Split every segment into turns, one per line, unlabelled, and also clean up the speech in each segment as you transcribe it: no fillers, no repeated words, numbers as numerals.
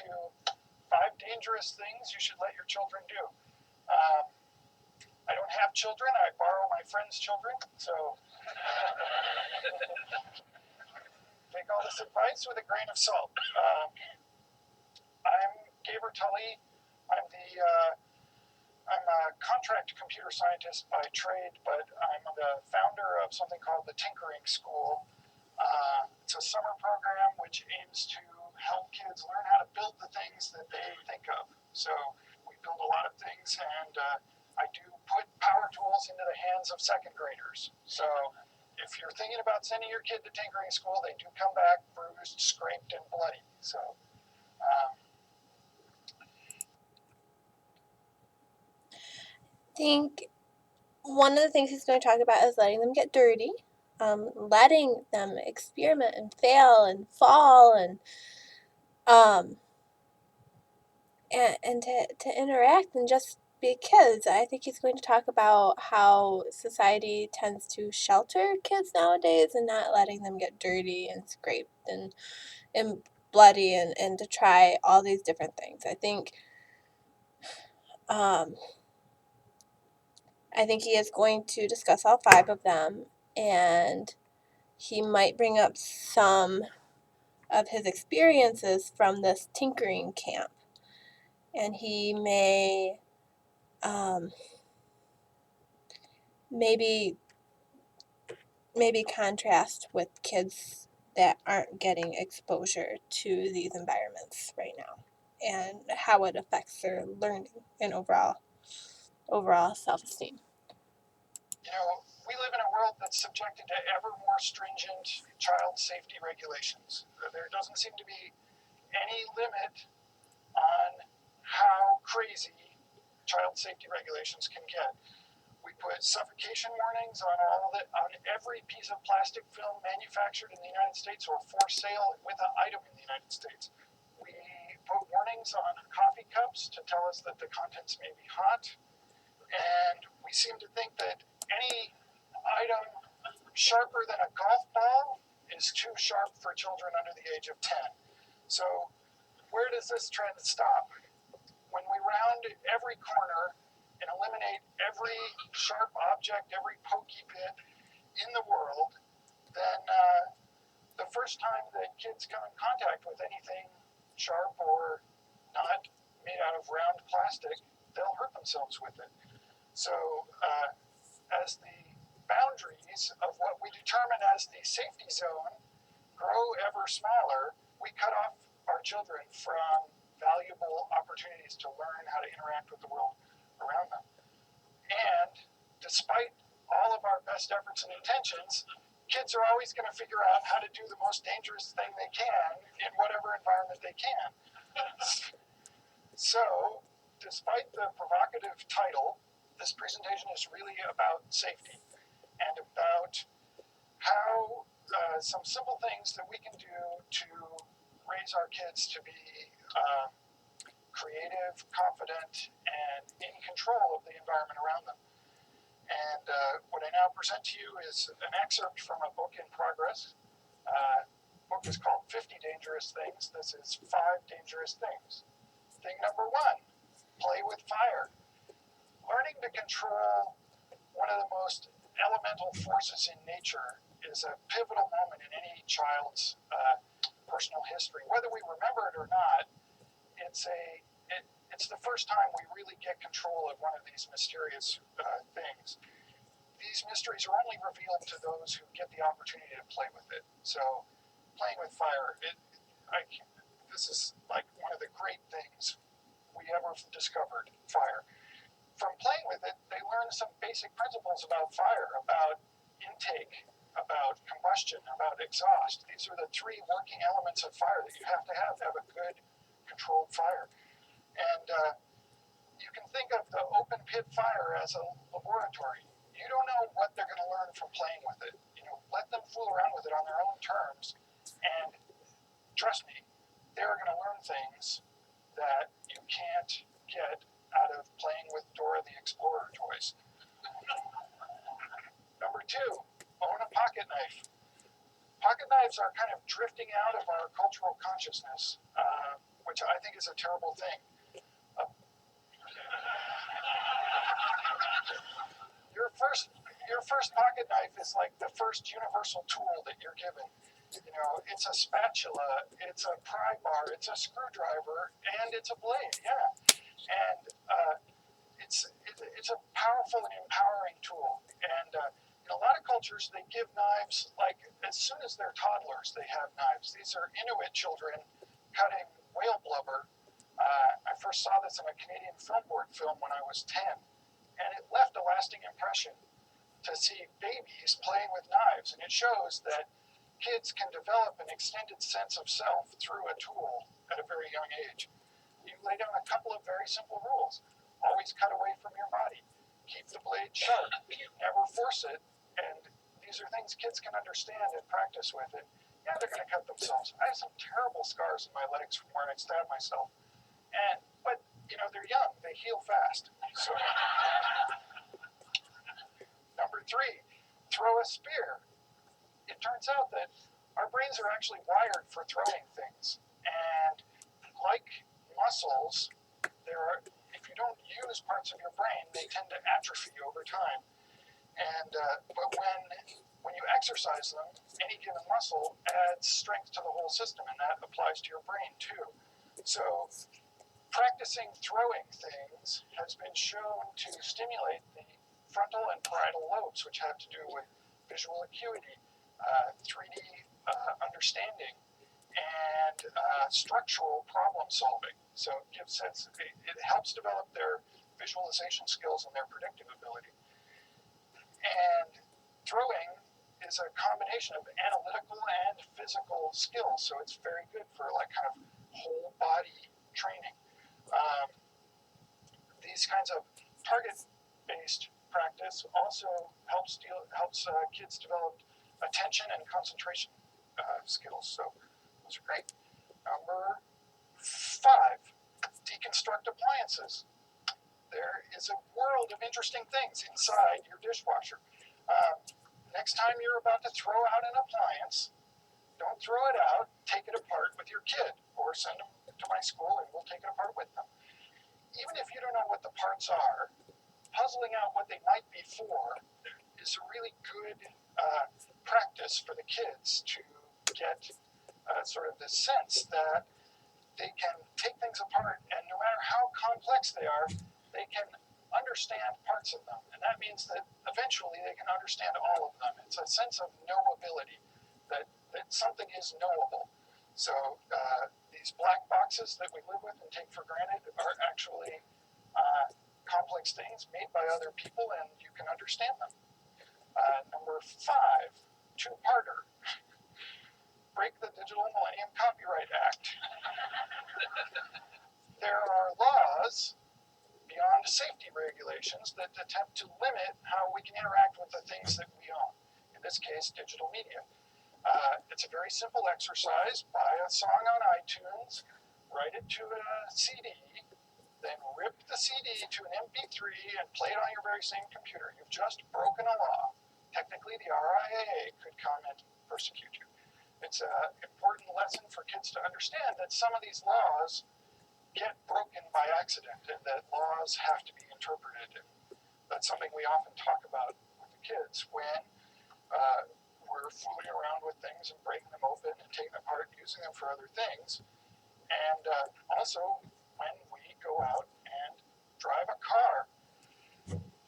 to 5 dangerous things you should let your children do. I don't have children. I borrow my friends' children, so take all this advice with a grain of salt. I'm Gaber Tully. I'm a contract computer scientist by trade, but I'm the founder of something called the Tinkering School. It's a summer program which aims to help kids learn how to build the things that they think of. So we build a lot of things, and I do put power tools into the hands of second graders. So if you're thinking about sending your kid to tinkering school, they do come back bruised, scraped, and bloody. So
I think one of the things he's going to talk about is letting them get dirty, letting them experiment and fail and fall and to interact and just be kids. I think he's going to talk about how society tends to shelter kids nowadays and not letting them get dirty and scraped and bloody and to try all these different things. I think he is going to discuss all 5 of them, and he might bring up some of his experiences from this tinkering camp. And he may maybe contrast with kids that aren't getting exposure to these environments right now and how it affects their learning and overall self-esteem.
We live in a world that's subjected to ever more stringent child safety regulations. There doesn't seem to be any limit on how crazy child safety regulations can get. We put suffocation warnings on on every piece of plastic film manufactured in the United States or for sale with an item in the United States. We put warnings on coffee cups to tell us that the contents may be hot. And we seem to think that any item sharper than a golf ball is too sharp for children under the age of 10. So where does this trend stop? When we round every corner and eliminate every sharp object, every pokey bit in the world, then the first time that kids come in contact with anything sharp or not made out of round plastic, they'll hurt themselves with it. So as the boundaries of what we determine as the safety zone grow ever smaller, we cut off our children from valuable opportunities to learn how to interact with the world around them. And despite all of our best efforts and intentions, kids are always going to figure out how to do the most dangerous thing they can in whatever environment they can. So, despite the provocative title, this presentation is really about safety and about how some simple things that we can do to raise our kids to be creative, confident, and in control of the environment around them. And what I now present to you is an excerpt from a book in progress. The book is called 50 Dangerous Things. This is 5 dangerous things. Thing number 1, play with fire. Learning to control one of the most elemental forces in nature is a pivotal moment in any child's personal history. Whether we remember it or not, it's the first time we really get control of one of these mysterious things. These mysteries are only revealed to those who get the opportunity to play with it. So, playing with fire, this is like one of the great things we ever discovered, fire. From playing with it, they learn some basic principles about fire, about intake, about combustion, about exhaust. These are the 3 working elements of fire that you have a good controlled fire. And you can think of the open pit fire as a laboratory. You don't know what they're going to learn from playing with it. Let them fool around with it on their own terms. And trust me, they're going to learn things that you can't get out of playing with Dora the Explorer toys. Number 2, own a pocket knife. Pocket knives are kind of drifting out of our cultural consciousness. What which I think is a terrible thing. Uh, your first pocket knife is like the first universal tool that you're given. You know, it's a spatula, it's a pry bar, it's a screwdriver, and it's a blade. Yeah, and it's a powerful and empowering tool. And in a lot of cultures, they give knives like as soon as they're toddlers. They have knives. These are Inuit children cutting whale blubber. I first saw this in a Canadian film board film when I was 10, and it left a lasting impression to see babies playing with knives. And it shows that kids can develop an extended sense of self through a tool at a very young age. You lay down a couple of very simple rules. Always cut away from your body. Keep the blade sharp. Never force it. And these are things kids can understand and practice with it. Yeah, they're going to cut themselves. I have some terrible scars in my legs from where I stabbed myself. But they're young. They heal fast. So, number 3, throw a spear. It turns out that our brains are actually wired for throwing things. And like muscles, if you don't use parts of your brain, they tend to atrophy over time. But when you exercise them, any given muscle adds strength to the whole system, and that applies to your brain too. So practicing throwing things has been shown to stimulate the frontal and parietal lobes, which have to do with visual acuity, 3D understanding, and structural problem solving. So it helps develop their visualization skills and their predictive ability. And throwing is a combination of analytical and physical skills, so it's very good for like kind of whole body training. These kinds of target-based practice also helps kids develop attention and concentration skills. So those are great. Number 5, deconstruct appliances. There is a world of interesting things inside your dishwasher. Next time you're about to throw out an appliance, don't throw it out, take it apart with your kid, or send them to my school and we'll take it apart with them. Even if you don't know what the parts are, puzzling out what they might be for is a really good practice for the kids to get sort of the sense that they can take things apart, and no matter how complex they are, they can understand parts of them. And that means that eventually they can understand all of them. It's a sense of knowability, that something is knowable. So these black boxes that we live with and take for granted are actually complex things made by other people, and you can understand them. Number 5, 2-parter. Break the Digital Millennium Copyright Act. There are laws beyond safety regulations that attempt to limit how we can interact with the things that we own, in this case, digital media. It's a very simple exercise. Buy a song on iTunes, write it to a CD, then rip the CD to an MP3 and play it on your very same computer. You've just broken a law. Technically, the RIAA could come and persecute you. It's an important lesson for kids to understand that some of these laws get broken by accident and that laws have to be interpreted. And that's something we often talk about with the kids when we're fooling around with things and breaking them open and taking them apart and using them for other things. And also when we go out and drive a car.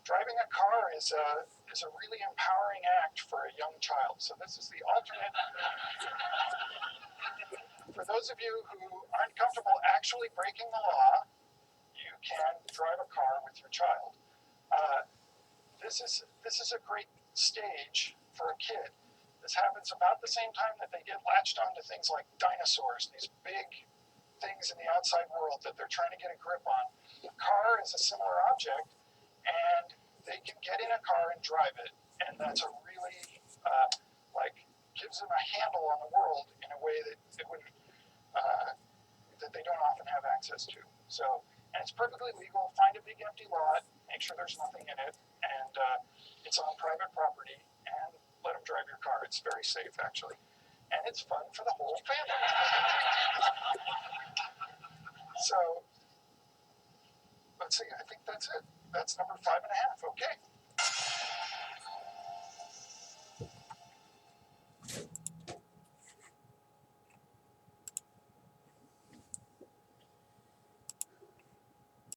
Driving a car is a really empowering act for a young child. So this is the alternate. For those of you who aren't comfortable actually breaking the law, you can drive a car with your child. This is a great stage for a kid. This happens about the same time that they get latched onto things like dinosaurs, these big things in the outside world that they're trying to get a grip on. A car is a similar object, and they can get in a car and drive it, and that's a really gives them a handle on the world in a way that it wouldn't that they don't often have access to. So, and it's perfectly legal. Find a big empty lot, make sure there's nothing in it, and it's on private property, and let them drive your car. It's very safe, actually, and it's fun for the whole family. So let's see, I think that's it. That's number 5.5. Okay.